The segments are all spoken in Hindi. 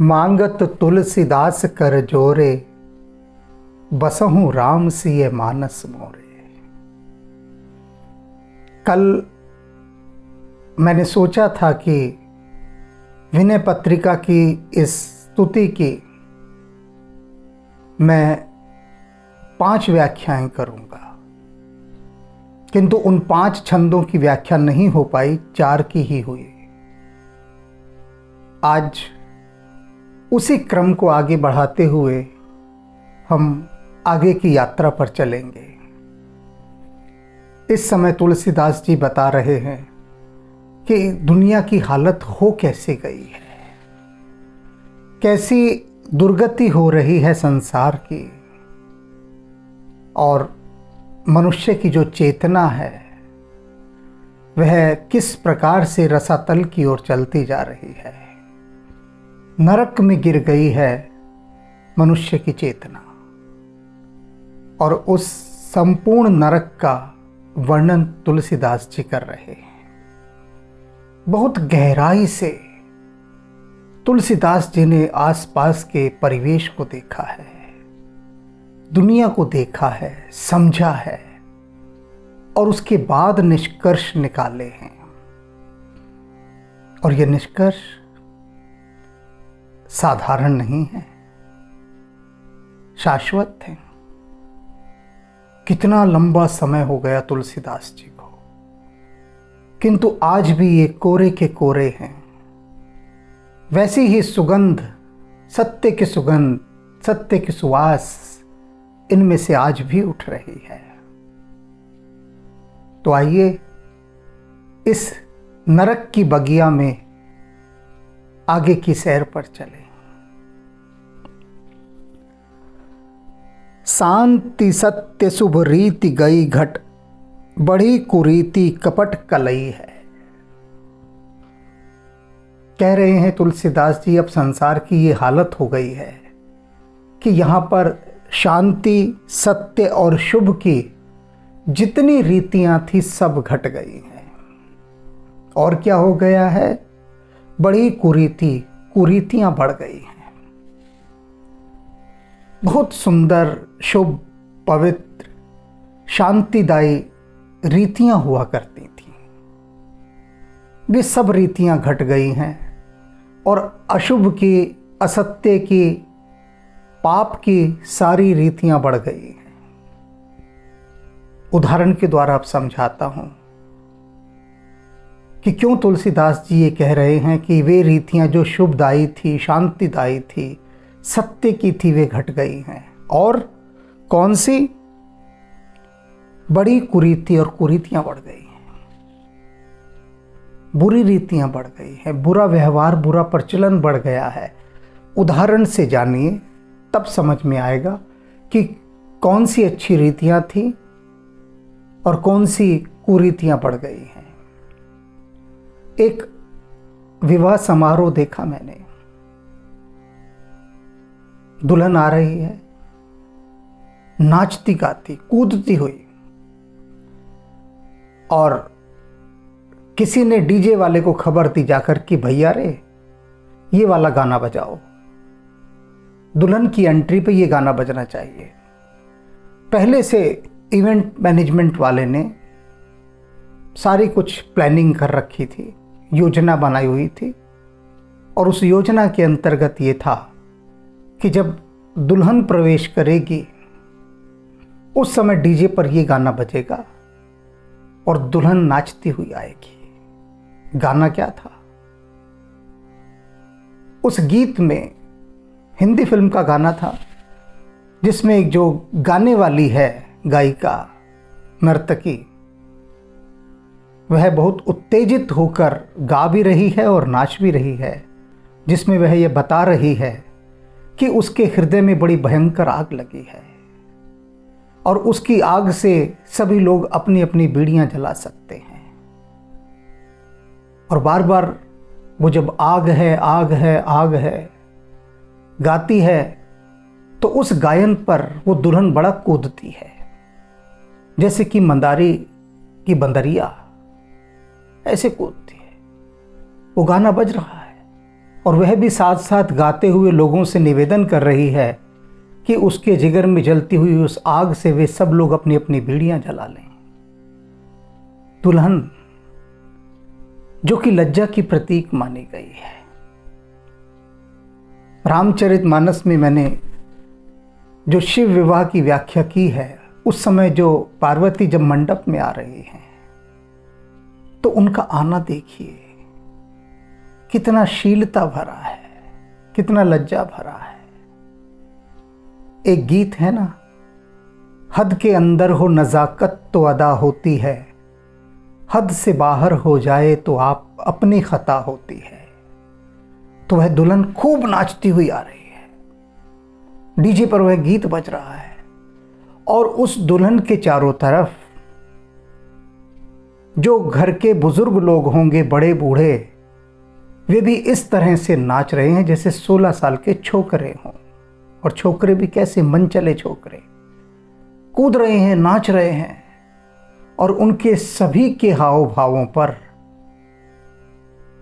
मांगत तुलसीदास कर जोरे, बसहूँ राम सिय मानस मोरे। कल मैंने सोचा था कि विनय पत्रिका की इस स्तुति की मैं 5 व्याख्याएं करूंगा, किंतु उन 5 छंदों की व्याख्या नहीं हो पाई, 4 की ही हुई। आज उसी क्रम को आगे बढ़ाते हुए हम आगे की यात्रा पर चलेंगे। इस समय तुलसीदास जी बता रहे हैं कि दुनिया की हालत हो कैसे गई है, कैसी दुर्गति हो रही है संसार की, और मनुष्य की जो चेतना है वह किस प्रकार से रसातल की ओर चलती जा रही है। नरक में गिर गई है मनुष्य की चेतना, और उस संपूर्ण नरक का वर्णन तुलसीदास जी कर रहे हैं। बहुत गहराई से तुलसीदास जी ने आसपास के परिवेश को देखा है, दुनिया को देखा है, समझा है, और उसके बाद निष्कर्ष निकाले हैं। और यह निष्कर्ष साधारण नहीं है, शाश्वत है। कितना लंबा समय हो गया तुलसीदास जी को, किंतु आज भी ये कोरे के कोरे हैं। वैसी ही सुगंध, सत्य की सुगंध, सत्य की सुवास इनमें से आज भी उठ रही है। तो आइए इस नरक की बगिया में आगे की सैर पर चलें। शांति सत्य शुभ रीति गई घट, बड़ी कुरीति कपट कलई है। कह रहे हैं तुलसीदास जी, अब संसार की ये हालत हो गई है कि यहाँ पर शांति, सत्य और शुभ की जितनी रीतियां थी सब घट गई हैं। और क्या हो गया है? बड़ी कुरीतियां बढ़ गई हैं। बहुत सुंदर, शुभ, पवित्र, शांतिदायी रीतियां हुआ करती थी, वे सब रीतियां घट गई हैं, और अशुभ की, असत्य की, पाप की सारी रीतियां बढ़ गई हैं। उदाहरण के द्वारा अब समझाता हूं कि क्यों तुलसीदास जी ये कह रहे हैं कि वे रीतियां जो शुभदायी थी, शांतिदायी थी, सत्य की थी, वे घट गई हैं। और कौन सी? बड़ी कुरीति और कुरीतियां बढ़ गई हैं, बुरी रीतियां बढ़ गई हैं, बुरा व्यवहार, बुरा प्रचलन बढ़ गया है। उदाहरण से जानिए, तब समझ में आएगा कि कौन सी अच्छी रीतियां थी और कौन सी कुरीतियां बढ़ गई हैं। एक विवाह समारोह देखा मैंने, दुल्हन आ रही है, नाचती गाती कूदती हुई, और किसी ने डीजे वाले को खबर दी जाकर कि भैया रे, ये वाला गाना बजाओ, दुल्हन की एंट्री पे ये गाना बजना चाहिए। पहले से इवेंट मैनेजमेंट वाले ने सारी कुछ प्लानिंग कर रखी थी, योजना बनाई हुई थी, और उस योजना के अंतर्गत ये था कि जब दुल्हन प्रवेश करेगी उस समय डीजे पर ये गाना बजेगा और दुल्हन नाचती हुई आएगी। गाना क्या था? उस गीत में, हिंदी फिल्म का गाना था, जिसमें एक जो गाने वाली है गायिका, नर्तकी, वह बहुत उत्तेजित होकर गा भी रही है और नाच भी रही है, जिसमें वह यह बता रही है कि उसके हृदय में बड़ी भयंकर आग लगी है, और उसकी आग से सभी लोग अपनी अपनी बीड़ियां जला सकते हैं। और बार बार वो जब आग है, आग है, आग है गाती है, तो उस गायन पर वो दुल्हन बड़ा कूदती है, जैसे कि मंदारी की बंदरिया ऐसे कूदती है। वो गाना बज रहा है और वह भी साथ साथ गाते हुए लोगों से निवेदन कर रही है कि उसके जिगर में जलती हुई उस आग से वे सब लोग अपनी अपनी बीड़ियां जला लें। दुल्हन जो कि लज्जा की प्रतीक मानी गई है। रामचरितमानस में मैंने जो शिव विवाह की व्याख्या की है, उस समय जो पार्वती जब मंडप में आ रही हैं तो उनका आना देखिए कितना शीलता भरा है, कितना लज्जा भरा है। एक गीत है ना, हद के अंदर हो नज़ाकत तो अदा होती है, हद से बाहर हो जाए तो आप अपनी खता होती है। तो वह दुल्हन खूब नाचती हुई आ रही है, डीजे पर वह गीत बज रहा है और उस दुल्हन के चारों तरफ जो घर के बुजुर्ग लोग होंगे, बड़े बूढ़े, वे भी इस तरह से नाच रहे हैं जैसे 16 साल के छोकरे हों। और छोकरे भी कैसे, मन चले छोकरे, कूद रहे हैं, नाच रहे हैं और उनके सभी के हाव भावों पर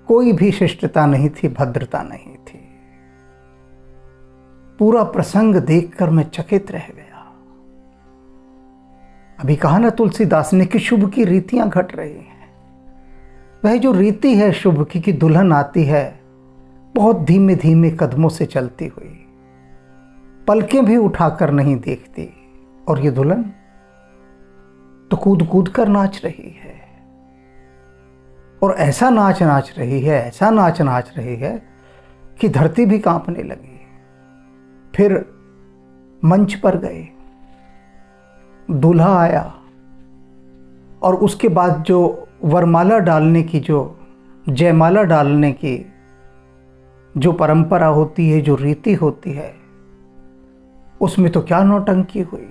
कोई भी शिष्टता नहीं थी, भद्रता नहीं थी। पूरा प्रसंग देखकर मैं चकित रह गया। अभी कहा ना तुलसीदास ने कि शुभ की रीतियां घट रही हैं। वह जो रीति है शुभ की कि दुल्हन आती है बहुत धीमे धीमे कदमों से चलती हुई, पलकें भी उठाकर नहीं देखती, और ये दुल्हन तो कूद कूद कर नाच रही है। और ऐसा नाच नाच रही है, ऐसा नाच नाच रही है कि धरती भी कांपने लगी। फिर मंच पर गए, दूल्हा आया और उसके बाद जो वरमाला डालने की, जो जयमाला डालने की जो परंपरा होती है, जो रीति होती है, उसमें तो क्या नौटंकी हुई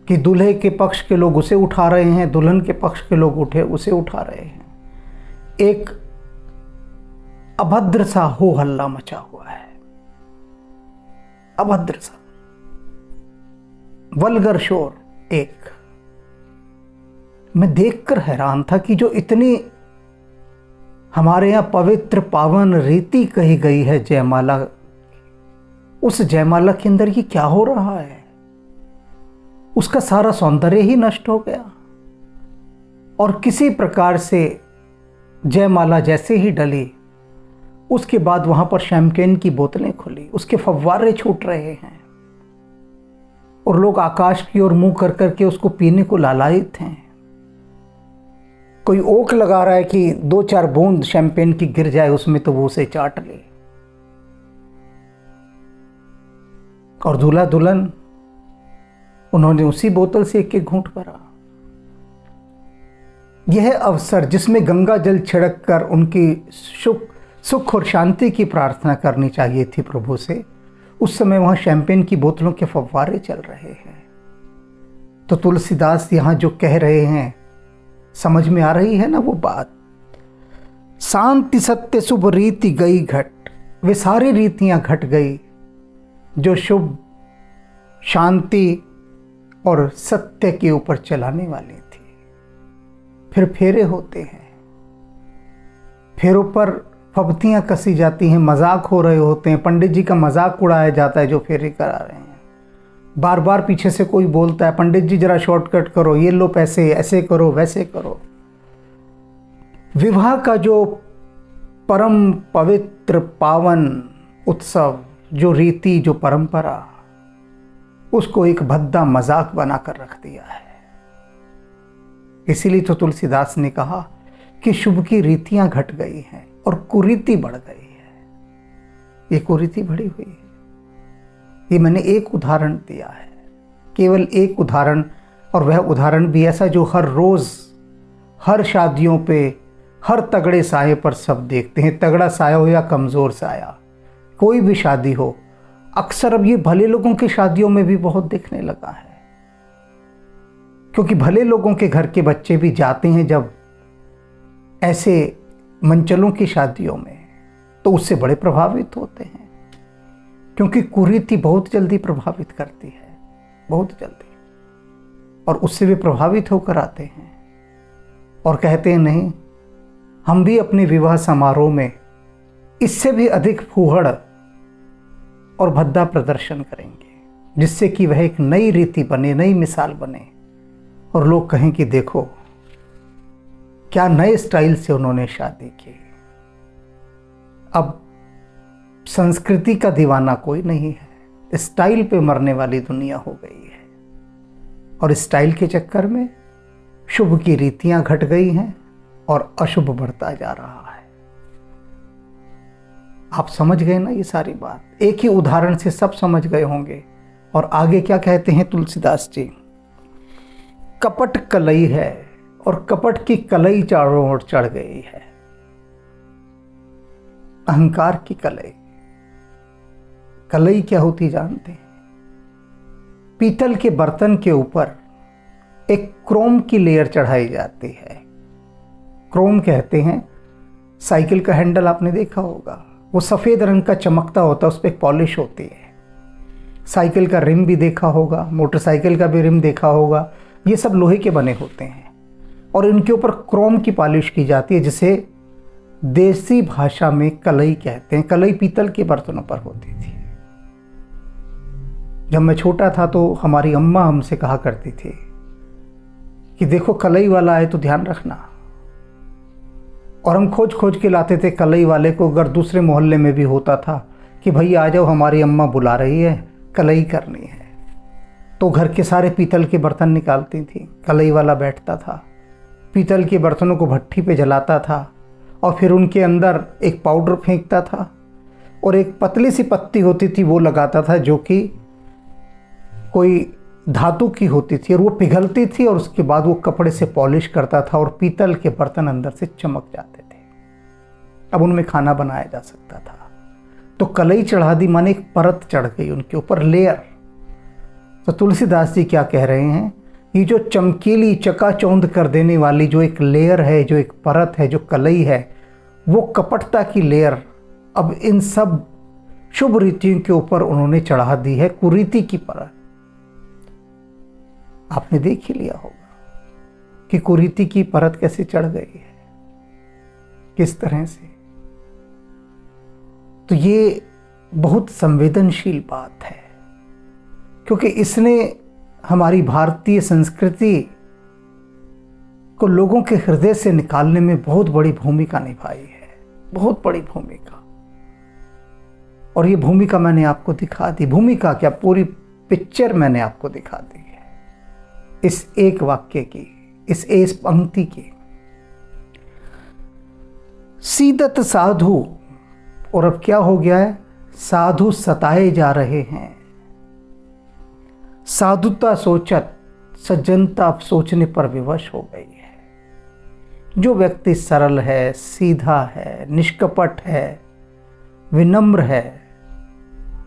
कि दूल्हे के पक्ष के लोग उसे उठा रहे हैं, दुल्हन के पक्ष के लोग उसे उठा रहे हैं। एक अभद्र सा हो हल्ला मचा हुआ है, अभद्र सा वल्गर शोर। एक मैं देखकर हैरान था कि जो इतनी हमारे यहां पवित्र पावन रीति कही गई है जयमाला, उस जयमाला के अंदर ये क्या हो रहा है। उसका सारा सौंदर्य ही नष्ट हो गया और किसी प्रकार से जयमाला जैसे ही डली, उसके बाद वहां पर शैंपेन की बोतलें खुली, उसके फव्वारे छूट रहे हैं और लोग आकाश की ओर मुंह कर करके उसको पीने को लालायित हैं। कोई ओक लगा रहा है कि 2-4 बूंद शैंपेन की गिर जाए उसमें तो वो उसे चाट ले। और दूल्हा दुल्हन, उन्होंने उसी बोतल से एक एक घूंट भरा। यह अवसर जिसमें गंगा जल छिड़क कर उनकी सुख और शांति की प्रार्थना करनी चाहिए थी प्रभु से, उस समय वहां शैंपेन की बोतलों के फव्वारे चल रहे हैं। तो तुलसीदास यहां जो कह रहे हैं, समझ में आ रही है ना वो बात। शांति सत्य शुभ रीति गई घट, वे सारी रीतियां घट गई जो शुभ, शांति और सत्य के ऊपर चलाने वाली थी। फिर फेरे होते हैं, फेरों पर फबतियां कसी जाती हैं, मजाक हो रहे होते हैं, पंडित जी का मजाक उड़ाया जाता है जो फेरे करा रहे हैं। बार बार पीछे से कोई बोलता है, पंडित जी जरा शॉर्टकट करो, ये लो पैसे, ऐसे करो वैसे करो। विवाह का जो परम पवित्र पावन उत्सव, जो रीति, जो परंपरा, उसको एक भद्दा मजाक बनाकर रख दिया है। इसीलिए तो तुलसीदास ने कहा कि शुभ की रीतियां घट गई हैं और कुरीति बढ़ गई है। ये कुरीति बढ़ी हुई है। ये मैंने एक उदाहरण दिया है, केवल एक उदाहरण, और वह उदाहरण भी ऐसा जो हर रोज, हर शादियों पे, हर तगड़े साये पर सब देखते हैं। तगड़ा साया हो या कमजोर साया, कोई भी शादी हो, अक्सर अब ये भले लोगों की शादियों में भी बहुत दिखने लगा है। क्योंकि भले लोगों के घर के बच्चे भी जाते हैं जब ऐसे मंचलों की शादियों में, तो उससे बड़े प्रभावित होते हैं। क्योंकि कुरीति बहुत जल्दी प्रभावित करती है, बहुत जल्दी, और उससे वे प्रभावित होकर आते हैं और कहते हैं नहीं, हम भी अपने विवाह समारोह में इससे भी अधिक फूहड़ और भद्दा प्रदर्शन करेंगे, जिससे कि वह एक नई रीति बने, नई मिसाल बने और लोग कहें कि देखो क्या नए स्टाइल से उन्होंने शादी की। अब संस्कृति का दीवाना कोई नहीं है, स्टाइल पे मरने वाली दुनिया हो गई है और स्टाइल के चक्कर में शुभ की रीतियां घट गई हैं और अशुभ बढ़ता जा रहा है। आप समझ गए ना ये सारी बात? एक ही उदाहरण से सब समझ गए होंगे। और आगे क्या कहते हैं तुलसीदास जी? कपट कलई है और कपट की कलई चारों ओर चढ़ गई है। अहंकार की कलई। कलई क्या होती जानते हैं? पीतल के बर्तन के ऊपर एक क्रोम की लेयर चढ़ाई जाती है। क्रोम कहते हैं, साइकिल का हैंडल आपने देखा होगा, वो सफ़ेद रंग का चमकता होता है, उस पर एक पॉलिश होती है। साइकिल का रिम भी देखा होगा, मोटरसाइकिल का भी रिम देखा होगा, ये सब लोहे के बने होते हैं और इनके ऊपर क्रोम की पॉलिश की जाती है, जिसे देसी भाषा में कलई कहते हैं। कलई पीतल के बर्तनों पर होती थी। जब मैं छोटा था तो हमारी अम्मा हमसे कहा करती थी कि देखो कलई वाला आए तो ध्यान रखना, और हम खोज खोज के लाते थे कलई वाले को। अगर दूसरे मोहल्ले में भी होता था कि भैया आ जाओ, हमारी अम्मा बुला रही है, कलई करनी है, तो घर के सारे पीतल के बर्तन निकालती थी। कलई वाला बैठता था, पीतल के बर्तनों को भट्ठी पे जलाता था और फिर उनके अंदर एक पाउडर फेंकता था और एक पतली सी पत्ती होती थी वो लगाता था, जो कि कोई धातु की होती थी और वो पिघलती थी और उसके बाद वो कपड़े से पॉलिश करता था और पीतल के बर्तन अंदर से चमक जाते थे। अब उनमें खाना बनाया जा सकता था। तो कलई चढ़ा दी माने एक परत चढ़ गई उनके ऊपर, लेयर। तो तुलसीदास जी क्या कह रहे हैं? ये जो चमकीली चकाचौंध कर देने वाली जो एक लेयर है, जो एक परत है, जो कलई है, वो कपटता की लेयर अब इन सब शुभ रीतियों के ऊपर उन्होंने चढ़ा दी है, कुरीति की परत। आपने देख ही लिया होगा कि कुरीति की परत कैसे चढ़ गई है, किस तरह से। तो ये बहुत संवेदनशील बात है, क्योंकि इसने हमारी भारतीय संस्कृति को लोगों के हृदय से निकालने में बहुत बड़ी भूमिका निभाई है, बहुत बड़ी भूमिका। और ये भूमिका मैंने आपको दिखा दी। भूमिका क्या, पूरी पिक्चर मैंने आपको दिखा दी है इस एक वाक्य की, इस पंक्ति की। सीदत साधु, और अब क्या हो गया है? साधु सताए जा रहे हैं। साधुता सोचत, सज्जनता सोचने पर विवश हो गई है। जो व्यक्ति सरल है, सीधा है, निष्कपट है, विनम्र है,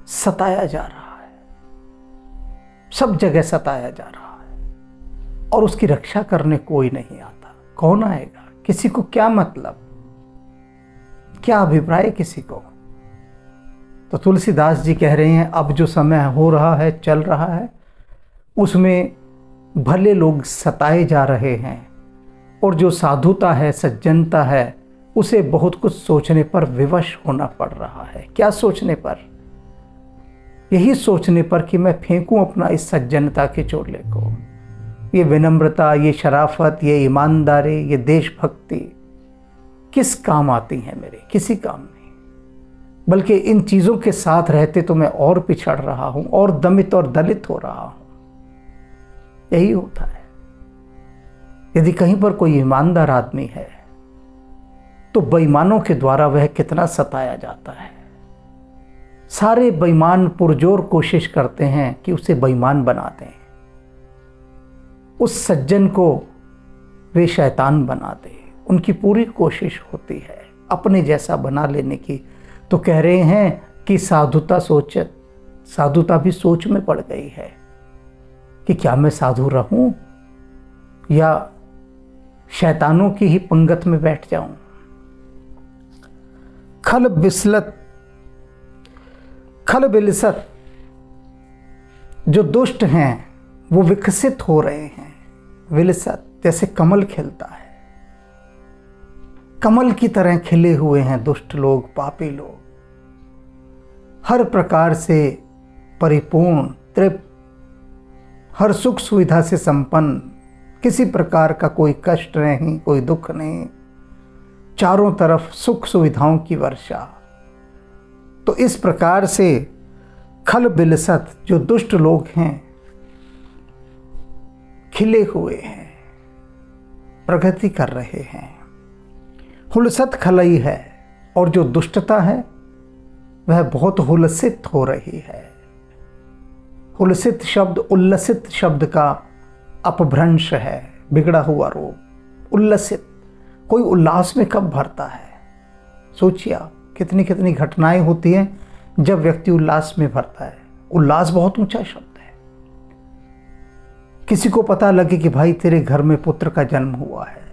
सताया जा रहा है, सब जगह सताया जा रहा है और उसकी रक्षा करने कोई नहीं आता। कौन आएगा? किसी को क्या मतलब, क्या अभिप्राय किसी को? तो तुलसीदास जी कह रहे हैं अब जो समय हो रहा है, चल रहा है, उसमें भले लोग सताए जा रहे हैं और जो साधुता है, सज्जनता है, उसे बहुत कुछ सोचने पर विवश होना पड़ रहा है। क्या सोचने पर? यही सोचने पर कि मैं फेंकूं अपना इस सज्जनता के चोले को, ये विनम्रता, ये शराफत, ये ईमानदारी, ये देशभक्ति किस काम आती हैं मेरे? किसी काम नहीं। बल्कि इन चीज़ों के साथ रहते तो मैं और पिछड़ रहा हूं, और दमित और दलित हो रहा हूं। यही होता है। यदि कहीं पर कोई ईमानदार आदमी है तो बेईमानों के द्वारा वह कितना सताया जाता है। सारे बेईमान पुरजोर कोशिश करते हैं कि उसे बेईमान बना दें, उस सज्जन को वे शैतान बना दें। उनकी पूरी कोशिश होती है अपने जैसा बना लेने की। तो कह रहे हैं कि साधुता भी सोच में पड़ गई है कि क्या मैं साधु रहूं या शैतानों की ही पंगत में बैठ जाऊं। खल बिलसत, जो दुष्ट हैं वो विकसित हो रहे हैं। विलसत जैसे कमल खिलता है, कमल की तरह खिले हुए हैं दुष्ट लोग, पापी लोग, हर प्रकार से परिपूर्ण, तृप्त, हर सुख सुविधा से संपन्न, किसी प्रकार का कोई कष्ट नहीं, कोई दुख नहीं, चारों तरफ सुख सुविधाओं की वर्षा। तो इस प्रकार से खल बिलसत जो दुष्ट लोग हैं खिले हुए हैं, प्रगति कर रहे हैं। हुलसत खलई है, और जो दुष्टता है वह बहुत हुलसित हो रही है। हुलसित शब्द उल्लसित शब्द का अपभ्रंश है, बिगड़ा हुआ रूप। उल्लसित, कोई उल्लास में कब भरता है? सोचिए आप, कितनी कितनी घटनाएं होती हैं जब व्यक्ति उल्लास में भरता है। उल्लास बहुत ऊंचा शब्द है। किसी को पता लगे कि भाई तेरे घर में पुत्र का जन्म हुआ है,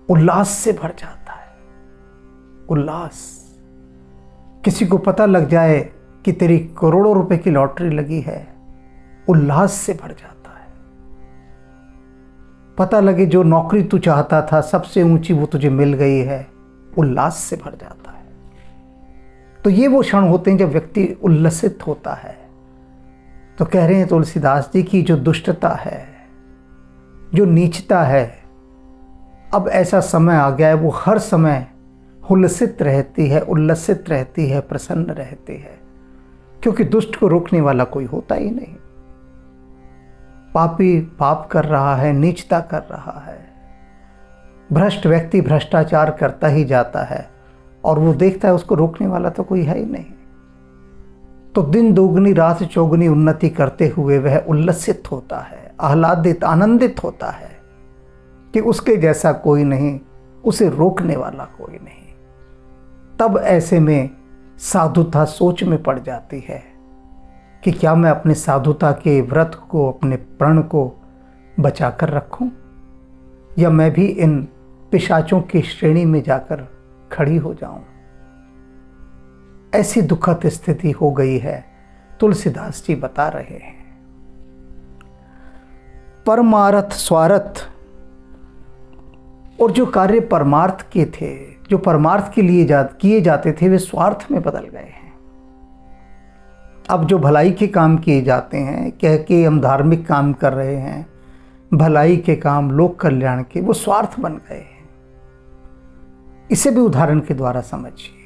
उल्लास से भर जाता है। उल्लास। किसी को पता लग जाए कि तेरी करोड़ों रुपए की लॉटरी लगी है, उल्लास से भर जाता है। पता लगे जो नौकरी तू चाहता था सबसे ऊंची वो तुझे मिल गई है, उल्लास से भर जाता है। तो ये वो क्षण होते हैं जब व्यक्ति उल्लसित होता है। तो कह रहे हैं तुलसीदास जी की जो दुष्टता है, जो नीचता है, अब ऐसा समय आ गया है वो हर समय हुलसित रहती है, उल्लसित रहती है, प्रसन्न रहती है, क्योंकि दुष्ट को रोकने वाला कोई होता ही नहीं। पापी पाप कर रहा है, नीचता कर रहा है, भ्रष्ट व्यक्ति भ्रष्टाचार करता ही जाता है, और वो देखता है उसको रोकने वाला तो कोई है ही नहीं। तो दिन दोगुनी रात चौगुनी उन्नति करते हुए वह उल्लसित होता है, आह्लादित, आनंदित होता है कि उसके जैसा कोई नहीं, उसे रोकने वाला कोई नहीं। तब ऐसे में साधुता सोच में पड़ जाती है कि क्या मैं अपने साधुता के व्रत को, अपने प्रण को बचा कर रखूं, या मैं भी इन पिशाचों की श्रेणी में जाकर खड़ी हो जाऊं। ऐसी दुखद स्थिति हो गई है, तुलसीदास जी बता रहे हैं। परमार्थ स्वार्थ, और जो कार्य परमार्थ के थे, जो परमार्थ के लिए किए जाते थे, वे स्वार्थ में बदल गए हैं। अब जो भलाई के काम किए जाते हैं, कह के हम धार्मिक काम कर रहे हैं, भलाई के काम, लोक कल्याण के, वो स्वार्थ बन गए हैं। इसे भी उदाहरण के द्वारा समझिए।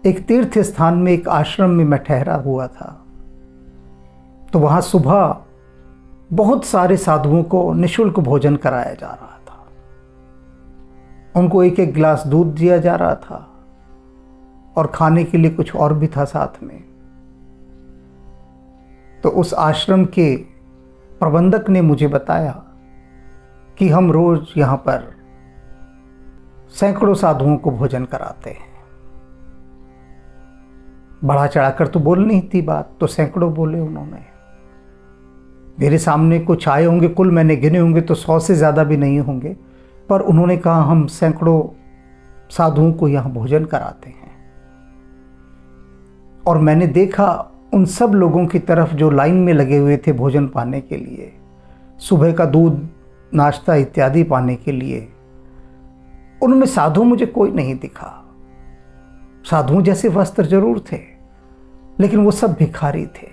एक तीर्थ स्थान में, एक आश्रम में मैं ठहरा हुआ था। तो वहां सुबह बहुत सारे साधुओं को निःशुल्क भोजन कराया जा रहा था। उनको एक एक गिलास दूध दिया जा रहा था, और खाने के लिए कुछ और भी था साथ में। तो उस आश्रम के प्रबंधक ने मुझे बताया कि हम रोज यहां पर सैकड़ों साधुओं को भोजन कराते हैं। बढ़ा चढ़ाकर तो बोल नहीं थी बात, तो सैकड़ों बोले उन्होंने। मेरे सामने कुछ आए होंगे, कुल मैंने गिने होंगे तो 100 से ज़्यादा भी नहीं होंगे, पर उन्होंने कहा हम सैकड़ों साधुओं को यहाँ भोजन कराते हैं। और मैंने देखा उन सब लोगों की तरफ जो लाइन में लगे हुए थे भोजन पाने के लिए, सुबह का दूध, नाश्ता इत्यादि पाने के लिए, उनमें साधु मुझे कोई नहीं दिखा। साधुओं जैसे वस्त्र जरूर थे, लेकिन वो सब भिखारी थे।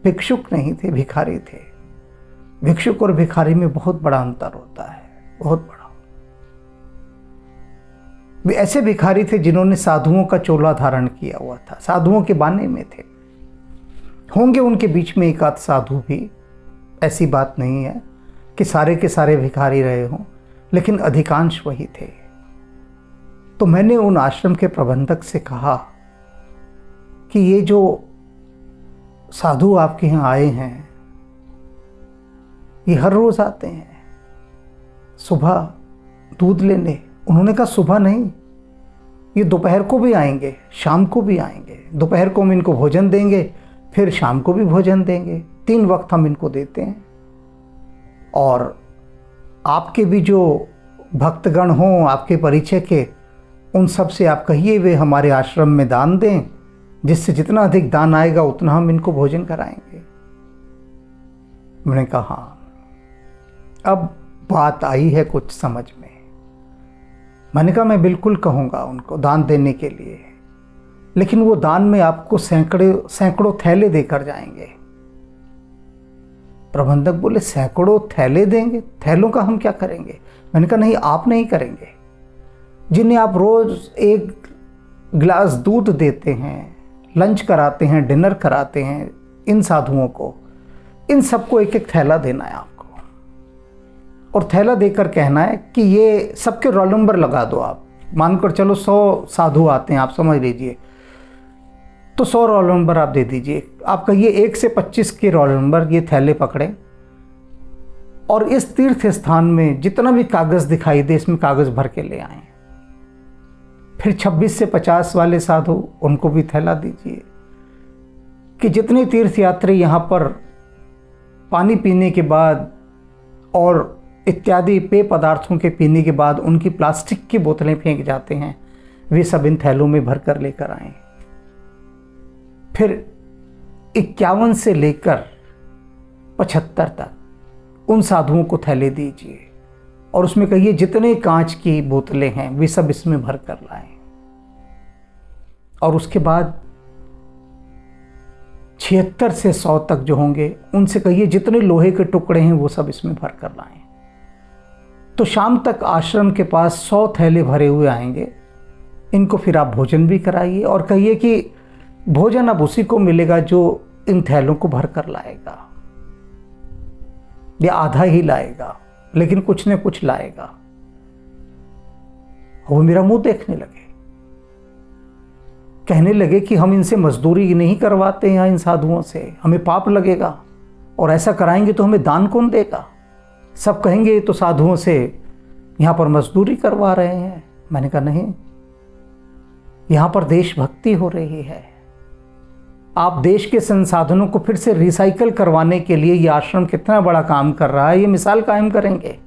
भिक्षुक नहीं थे, भिखारी थे। भिक्षुक और भिखारी में बहुत बड़ा अंतर होता है, बहुत बड़ा। वे ऐसे भिखारी थे जिन्होंने साधुओं का चोला धारण किया हुआ था, साधुओं के बाने में थे। होंगे उनके बीच में एक आध साधु भी, ऐसी बात नहीं है कि सारे के सारे भिखारी रहे हों, लेकिन अधिकांश वही थे। तो मैंने उन आश्रम के प्रबंधक से कहा कि ये जो साधु आपके यहाँ आए हैं, ये हर रोज आते हैं सुबह दूध लेने। उन्होंने कहा सुबह नहीं, ये दोपहर को भी आएंगे, शाम को भी आएंगे। दोपहर को हम इनको भोजन देंगे, फिर शाम को भी भोजन देंगे, 3 वक्त हम इनको देते हैं। और आपके भी जो भक्तगण हों, आपके परिचय के, उन सब से आप कहिए वे हमारे आश्रम में दान दें, जिससे जितना अधिक दान आएगा उतना हम इनको भोजन कराएंगे। मैंने कहा हाँ। अब बात आई है कुछ समझ में। मैंने कहा मैं बिल्कुल कहूँगा उनको दान देने के लिए, लेकिन वो दान में आपको सैकड़ों थैले देकर जाएंगे। प्रबंधक बोले सैकड़ों थैले देंगे, थैलों का हम क्या करेंगे? मैंने कहा नहीं, आप नहीं करेंगे। जिन्हें आप रोज एक गिलास दूध देते हैं, लंच कराते हैं, डिनर कराते हैं, इन साधुओं को, इन सबको एक एक थैला देना है आपको, और थैला देकर कहना है कि ये सबके रोल नंबर लगा दो। आप मानकर चलो 100 साधु आते हैं, आप समझ लीजिए, तो 100 रोल नंबर आप दे दीजिए। आप कहिए 1 से 25 के रोल नंबर ये थैले पकड़ें, और इस तीर्थ स्थान में जितना भी कागज़ दिखाई दे इसमें कागज़ भर के ले आएं। फिर 26 से 50 वाले साधु, उनको भी थैला दीजिए कि जितने तीर्थ यात्री यहाँ पर पानी पीने के बाद और इत्यादि पेय पदार्थों के पीने के बाद उनकी प्लास्टिक की बोतलें फेंक जाते हैं, वे सब इन थैलों में भर कर लेकर आएं। फिर 51 से लेकर 75 तक उन साधुओं को थैले दीजिए, और उसमें कहिए जितने कांच की बोतलें हैं वे सब इसमें भर कर लाएं। और उसके बाद 76 से 100 तक जो होंगे उनसे कहिए जितने लोहे के टुकड़े हैं वो सब इसमें भर कर लाएं। तो शाम तक आश्रम के पास 100 थैले भरे हुए आएंगे। इनको फिर आप भोजन भी कराइए, और कहिए कि भोजन अब उसी को मिलेगा जो इन थैलों को भर कर लाएगा, या आधा ही लाएगा लेकिन कुछ न कुछ लाएगा। वो मेरा मुंह देखने लगे, कहने लगे कि हम इनसे मजदूरी नहीं करवाते हैं, इन साधुओं से हमें पाप लगेगा, और ऐसा कराएंगे तो हमें दान कौन देगा? सब कहेंगे तो साधुओं से यहाँ पर मजदूरी करवा रहे हैं। मैंने कहा नहीं, यहाँ पर देशभक्ति हो रही है। आप देश के संसाधनों को फिर से रिसाइकल करवाने के लिए ये आश्रम कितना बड़ा काम कर रहा है, ये मिसाल कायम करेंगे।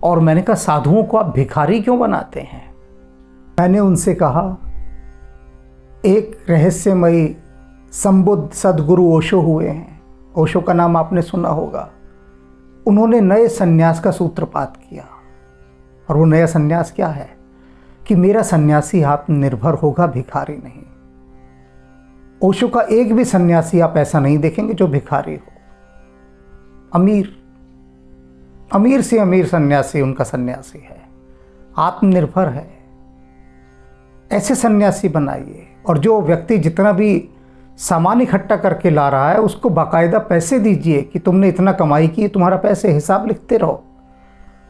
और मैंने कहा साधुओं को आप भिखारी क्यों बनाते हैं? मैंने उनसे कहा एक रहस्यमयी संबुद्ध सदगुरु ओशो हुए हैं, ओशो का नाम आपने सुना होगा। उन्होंने नए सन्यास का सूत्रपात किया, और वो नया सन्यास क्या है कि मेरा सन्यासी आत्मनिर्भर होगा, भिखारी नहीं। ओशो का एक भी सन्यासी आप ऐसा नहीं देखेंगे जो भिखारी हो। अमीर से अमीर सन्यासी उनका सन्यासी है, आत्मनिर्भर है। ऐसे सन्यासी बनाइए, और जो व्यक्ति जितना भी सामान इकट्ठा करके ला रहा है उसको बाकायदा पैसे दीजिए कि तुमने इतना कमाई की, तुम्हारा पैसे हिसाब लिखते रहो,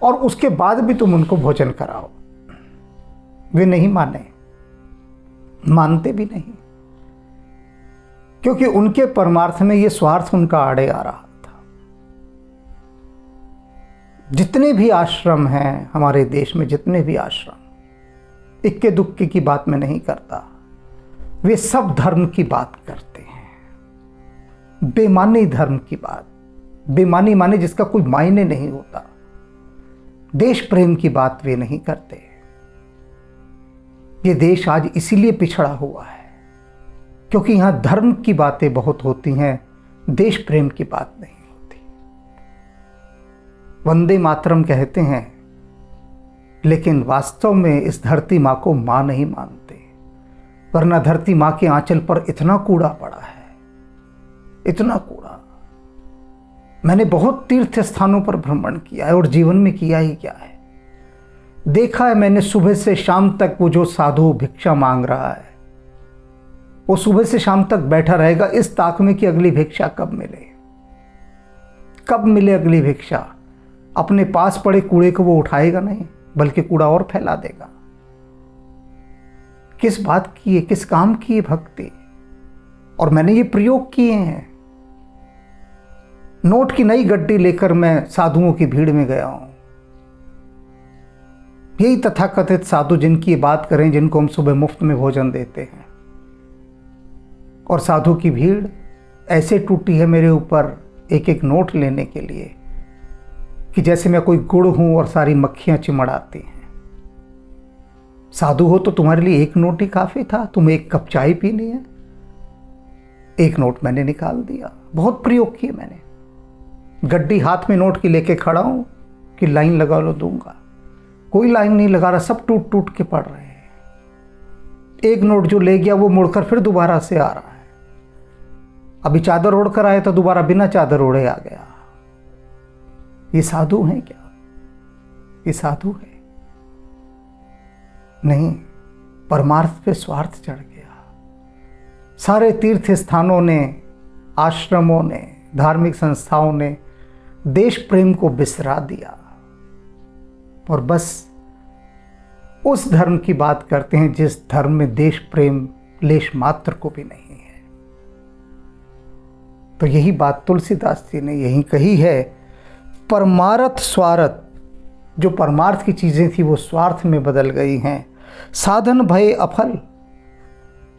और उसके बाद भी तुम उनको भोजन कराओ। वे नहीं मानते भी नहीं, क्योंकि उनके परमार्थ में ये स्वार्थ उनका आड़े आ रहा था। जितने भी आश्रम हैं हमारे देश में, जितने भी आश्रम, इक्के दुक्के की बात मैं नहीं करता, वे सब धर्म की बात करते हैं, बेमानी धर्म की बात। बेमानी माने जिसका कोई मायने नहीं होता। देश प्रेम की बात वे नहीं करते। ये देश आज इसीलिए पिछड़ा हुआ है क्योंकि यहां धर्म की बातें बहुत होती हैं, देश प्रेम की बात नहीं होती। वंदे मातरम कहते हैं, लेकिन वास्तव में इस धरती माँ को माँ नहीं मानते, वरना धरती माँ के आंचल पर इतना कूड़ा पड़ा है, इतना कूड़ा। मैंने बहुत तीर्थ स्थानों पर भ्रमण किया है, और जीवन में किया ही क्या है, देखा है मैंने सुबह से शाम तक वो जो साधु भिक्षा मांग रहा है, वो सुबह से शाम तक बैठा रहेगा इस ताक में कि अगली भिक्षा कब मिले, कब मिले अगली भिक्षा। अपने पास पड़े कूड़े को वो उठाएगा नहीं, बल्कि कूड़ा और फैला देगा। किस बात की है, किस काम की है भक्ति? और मैंने ये प्रयोग किए हैं। नोट की नई गड्डी लेकर मैं साधुओं की भीड़ में गया हूं। यही तथाकथित साधु जिनकी बात करें, जिनको हम सुबह मुफ्त में भोजन देते हैं। और साधु की भीड़ ऐसे टूटी है मेरे ऊपर एक एक नोट लेने के लिए कि जैसे मैं कोई गुड़ हूं और सारी मक्खियां चिमड़ाती हैं। साधु हो तो तुम्हारे लिए एक नोट ही काफ़ी था, तुम्हें एक कप चाय पीनी है, एक नोट मैंने निकाल दिया। बहुत प्रयोग किए मैंने। गड्डी हाथ में नोट की लेके खड़ा हूं, कि लाइन लगा लो दूंगा। कोई लाइन नहीं लगा रहा, सब टूट टूट के पड़ रहे हैं। एक नोट जो ले गया वो मुड़कर फिर दोबारा से आ रहा है। अभी चादर ओढ़कर आए तो दोबारा बिना चादर ओढ़े आ गया। ये साधु हैं क्या? ये साधु है नहीं, परमार्थ पे स्वार्थ चढ़ गया। सारे तीर्थ स्थानों ने, आश्रमों ने, धार्मिक संस्थाओं ने देश प्रेम को बिसरा दिया और बस उस धर्म की बात करते हैं जिस धर्म में देश प्रेम लेश मात्र को भी नहीं है। तो यही बात तुलसीदास जी ने यही कही है, परमार्थ स्वार्थ, जो परमार्थ की चीज़ें थी वो स्वार्थ में बदल गई हैं। साधन भय अफल,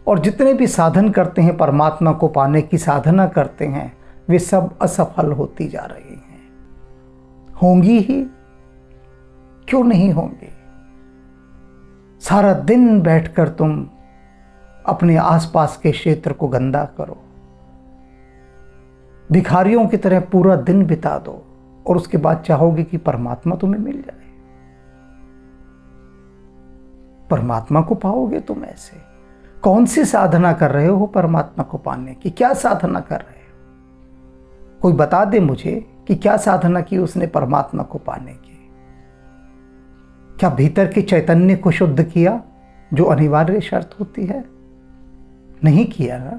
और जितने भी साधन करते हैं, परमात्मा को पाने की साधना करते हैं, वे सब असफल होती जा रही हैं। होंगी ही, क्यों नहीं होंगी? सारा दिन बैठकर तुम अपने आसपास के क्षेत्र को गंदा करो, भिखारियों की तरह पूरा दिन बिता दो और उसके बाद चाहोगे कि परमात्मा तुम्हें मिल जाए। परमात्मा को पाओगे तुम ऐसे? कौन सी साधना कर रहे हो परमात्मा को पाने की? क्या साधना कर रहे हो? कोई बता दे मुझे कि क्या साधना की उसने परमात्मा को पाने की? क्या भीतर के चैतन्य को शुद्ध किया, जो अनिवार्य शर्त होती है? नहीं किया ना।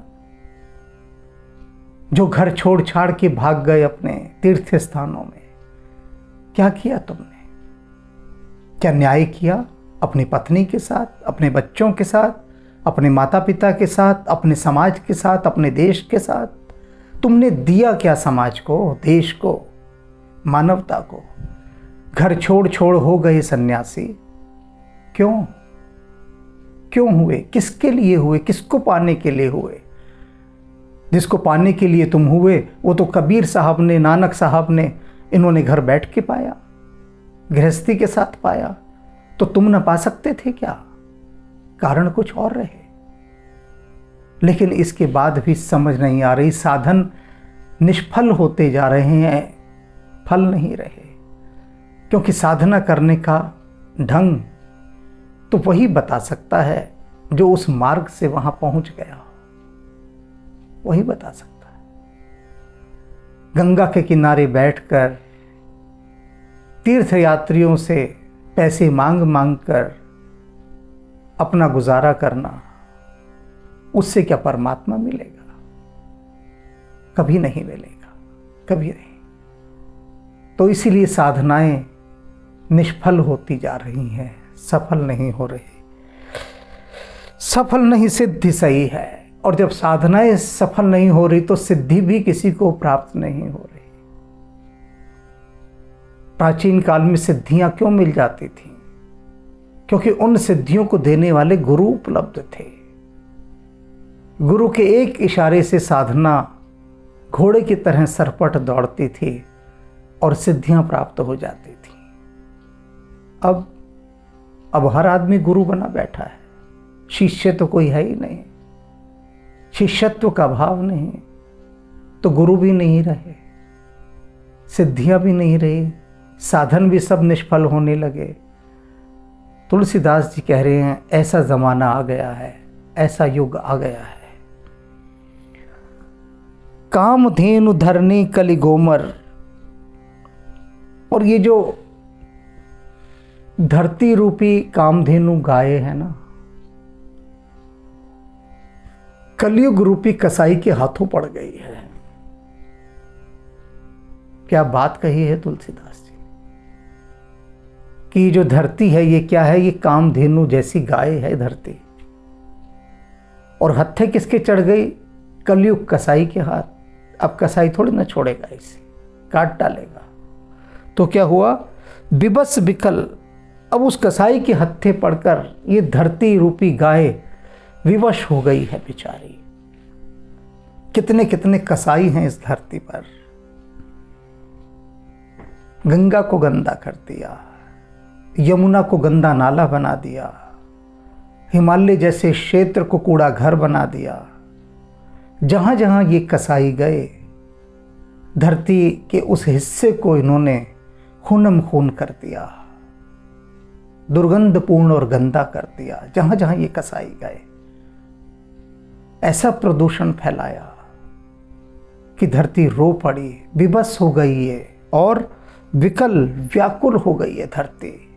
जो घर छोड़ छाड़ के भाग गए अपने तीर्थ स्थानों में, क्या किया तुमने? क्या न्याय किया अपनी पत्नी के साथ, अपने बच्चों के साथ, अपने माता पिता के साथ, अपने समाज के साथ, अपने देश के साथ? तुमने दिया क्या समाज को, देश को, मानवता को? घर छोड़ छोड़ हो गए सन्यासी। क्यों? क्यों हुए? किसके लिए हुए? किसको पाने के लिए हुए? जिसको पाने के लिए तुम हुए वो तो कबीर साहब ने, नानक साहब ने, इन्होंने घर बैठ के पाया, गृहस्थी के साथ पाया। तो तुम न पा सकते थे क्या? कारण कुछ और रहे। लेकिन इसके बाद भी समझ नहीं आ रही, साधन निष्फल होते जा रहे हैं, फल नहीं रहे। क्योंकि साधना करने का ढंग तो वही बता सकता है जो उस मार्ग से वहां पहुंच गया हो, वही बता सकता है। गंगा के किनारे बैठकर तीर्थयात्रियों से पैसे मांग मांग कर अपना गुजारा करना, उससे क्या परमात्मा मिलेगा? कभी नहीं मिलेगा, कभी नहीं। तो इसीलिए साधनाएं निष्फल होती जा रही हैं, सफल नहीं हो रही। सफल नहीं, सिद्धि सही है। और जब साधनाएं सफल नहीं हो रही तो सिद्धि भी किसी को प्राप्त नहीं हो रही। प्राचीन काल में सिद्धियां क्यों मिल जाती थीं? क्योंकि उन सिद्धियों को देने वाले गुरु उपलब्ध थे। गुरु के एक इशारे से साधना घोड़े की तरह सरपट दौड़ती थी और सिद्धियां प्राप्त हो जाती थी। अब हर आदमी गुरु बना बैठा है, शिष्य तो कोई है ही नहीं। शिष्यत्व का भाव नहीं तो गुरु भी नहीं रहे, सिद्धियां भी नहीं रही, साधन भी सब निष्फल होने लगे। तुलसीदास जी कह रहे हैं ऐसा जमाना आ गया है, ऐसा युग आ गया है। कामधेनु धरनी कलि गोमर, और ये जो धरती रूपी कामधेनु गाय है ना, कलयुग रूपी कसाई के हाथों पड़ गई है। क्या बात कही है तुलसीदास जी कि जो धरती है ये क्या है? ये कामधेनु जैसी गाय है धरती, और हत्थे किसके चढ़ गई? कलयुग कसाई के हाथ। अब कसाई थोड़ी ना छोड़ेगा, इसे काट डालेगा। तो क्या हुआ? विवश विकल। अब उस कसाई के हत्थे पड़कर ये धरती रूपी गाय विवश हो गई है बेचारी। कितने कितने कसाई हैं इस धरती पर। गंगा को गंदा कर दिया, यमुना को गंदा नाला बना दिया, हिमालय जैसे क्षेत्र को कूड़ा घर बना दिया। जहां जहां ये कसाई गए, धरती के उस हिस्से को इन्होंने खूनम खून कर दिया, दुर्गंधपूर्ण और गंदा कर दिया। जहां जहां ये कसाई गए ऐसा प्रदूषण फैलाया कि धरती रो पड़ी, विवश हो गई है और विकल व्याकुल हो गई है धरती।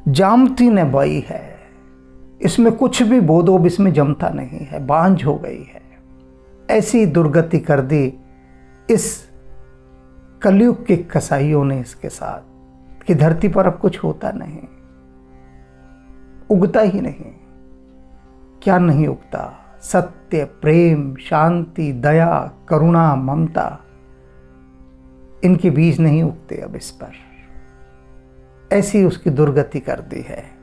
जामती ने बई है, इसमें कुछ भी बोधोब इसमें जमता नहीं है, बांझ हो गई है। ऐसी दुर्गति कर दी इस कलयुग के कसाईयों ने इसके साथ कि धरती पर अब कुछ होता नहीं, उगता ही नहीं। क्या नहीं उगता? सत्य, प्रेम, शांति, दया, करुणा, ममता, इनके बीज नहीं उगते अब इस पर। ऐसी उसकी दुर्गति कर दी है।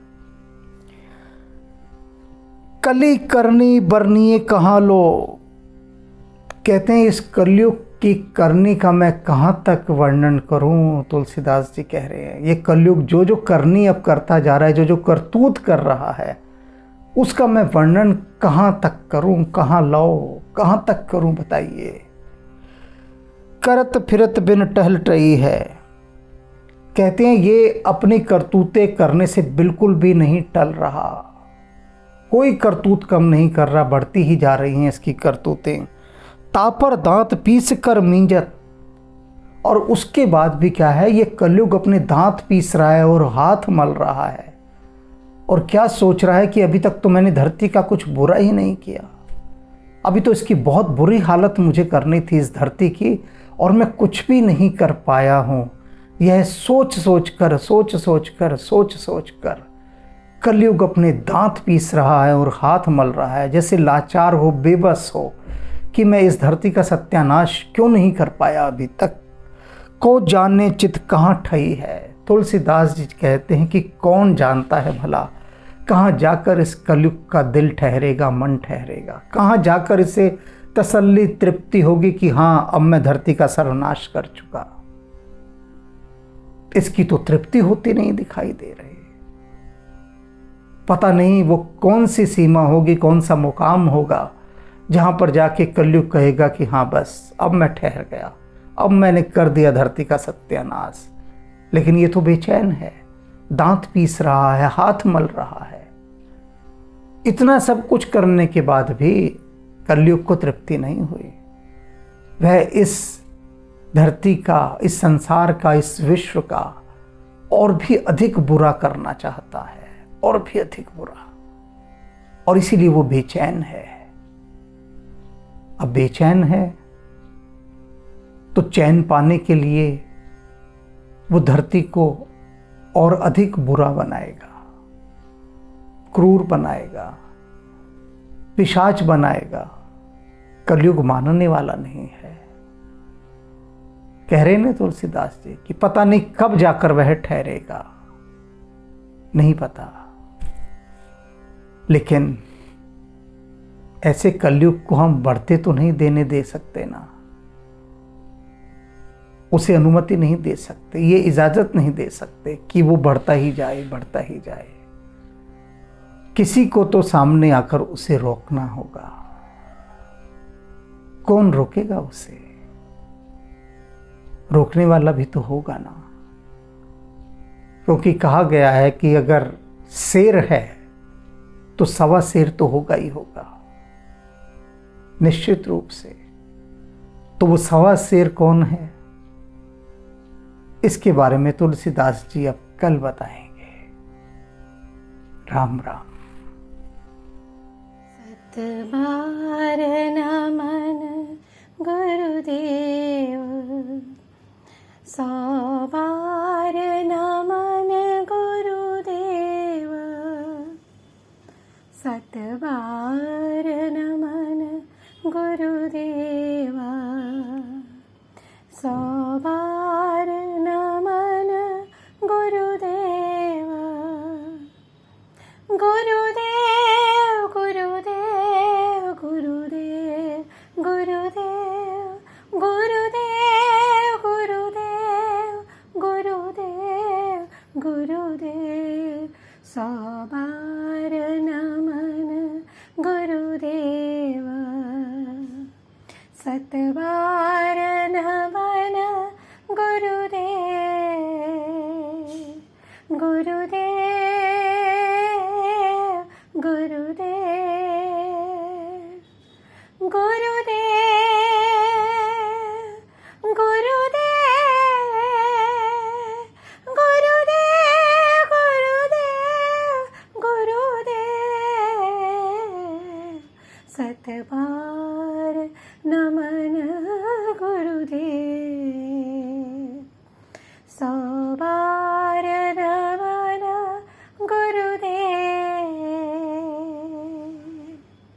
कली करनी बरनिए कहाँ लो, कहते हैं इस कलयुग की करनी का मैं कहाँ तक वर्णन करूं। तुलसीदास जी कह रहे हैं ये कलयुग जो जो करनी अब करता जा रहा है, जो जो करतूत कर रहा है, उसका मैं वर्णन कहाँ तक करूं, कहाँ लाओ, कहाँ तक करूं, बताइए। करत फिरत बिन टहल रही है, कहते हैं ये अपनी करतूतें करने से बिल्कुल भी नहीं टल रहा। कोई करतूत कम नहीं कर रहा, बढ़ती ही जा रही हैं इसकी करतूतें। तापर दांत पीस कर मींजत, और उसके बाद भी क्या है, ये कलयुग अपने दांत पीस रहा है और हाथ मल रहा है। और क्या सोच रहा है कि अभी तक तो मैंने धरती का कुछ बुरा ही नहीं किया, अभी तो इसकी बहुत बुरी हालत मुझे करनी थी इस धरती की, और मैं कुछ भी नहीं कर पाया हूं। यह सोच सोच कर कलयुग अपने दांत पीस रहा है और हाथ मल रहा है, जैसे लाचार हो, बेबस हो कि मैं इस धरती का सत्यानाश क्यों नहीं कर पाया अभी तक। को जाने चित कहाँ ठई है। तुलसीदास जी कहते हैं कि कौन जानता है भला कहाँ जाकर इस कलयुग का दिल ठहरेगा, मन ठहरेगा, कहाँ जाकर इसे तसल्ली तृप्ति होगी कि हाँ अब मैं धरती का सर्वनाश कर चुका। इसकी तो तृप्ति होती नहीं दिखाई दे रही। पता नहीं वो कौन सी सीमा होगी, कौन सा मुकाम होगा जहां पर जाके कलयुग कहेगा कि हाँ बस अब मैं ठहर गया, अब मैंने कर दिया धरती का सत्यानाश। लेकिन ये तो बेचैन है, दांत पीस रहा है, हाथ मल रहा है। इतना सब कुछ करने के बाद भी कलयुग को तृप्ति नहीं हुई। वह इस धरती का, इस संसार का, इस विश्व का और भी अधिक बुरा करना चाहता है, और भी अधिक बुरा। और इसीलिए वो बेचैन है। अब बेचैन है तो चैन पाने के लिए वो धरती को और अधिक बुरा बनाएगा, क्रूर बनाएगा, पिशाच बनाएगा। कलयुग मानने वाला नहीं है। कह रहे ने तुलसीदास जी कि पता नहीं कब जाकर वह ठहरेगा, नहीं पता। लेकिन ऐसे कलयुग को हम बढ़ते तो नहीं देने दे सकते ना, उसे अनुमति नहीं दे सकते, ये इजाजत नहीं दे सकते कि वो बढ़ता ही जाए, बढ़ता ही जाए। किसी को तो सामने आकर उसे रोकना होगा। कौन रोकेगा उसे? रोकने वाला भी तो होगा ना, क्योंकि कहा गया है कि अगर शेर है तो सवा शेर तो होगा ही होगा, निश्चित रूप से। तो वो सवा शेर कौन है, इसके बारे में तुलसीदास जी अब कल बताएंगे। राम राम। सतबार नमन गुरुदेव, सौ बार नमन गुरुदेव, सतबार नमन गुरुदेव, सौ बार नमन गुरुदेव। गुरुदेव गुरुदेव गुरुदेव गुरुदेव गुरुदेव गुरुदेव गुरुदेव गुरुदेव, सौ बार नमन गुरुदेव, सतबार नमन गुरुदेव। गुरुदेव गुरुदेव गुरुदेव गुरुदेव गुरुदेव गुरुदेव गुरुदेव सतबार नमन गुरुदेव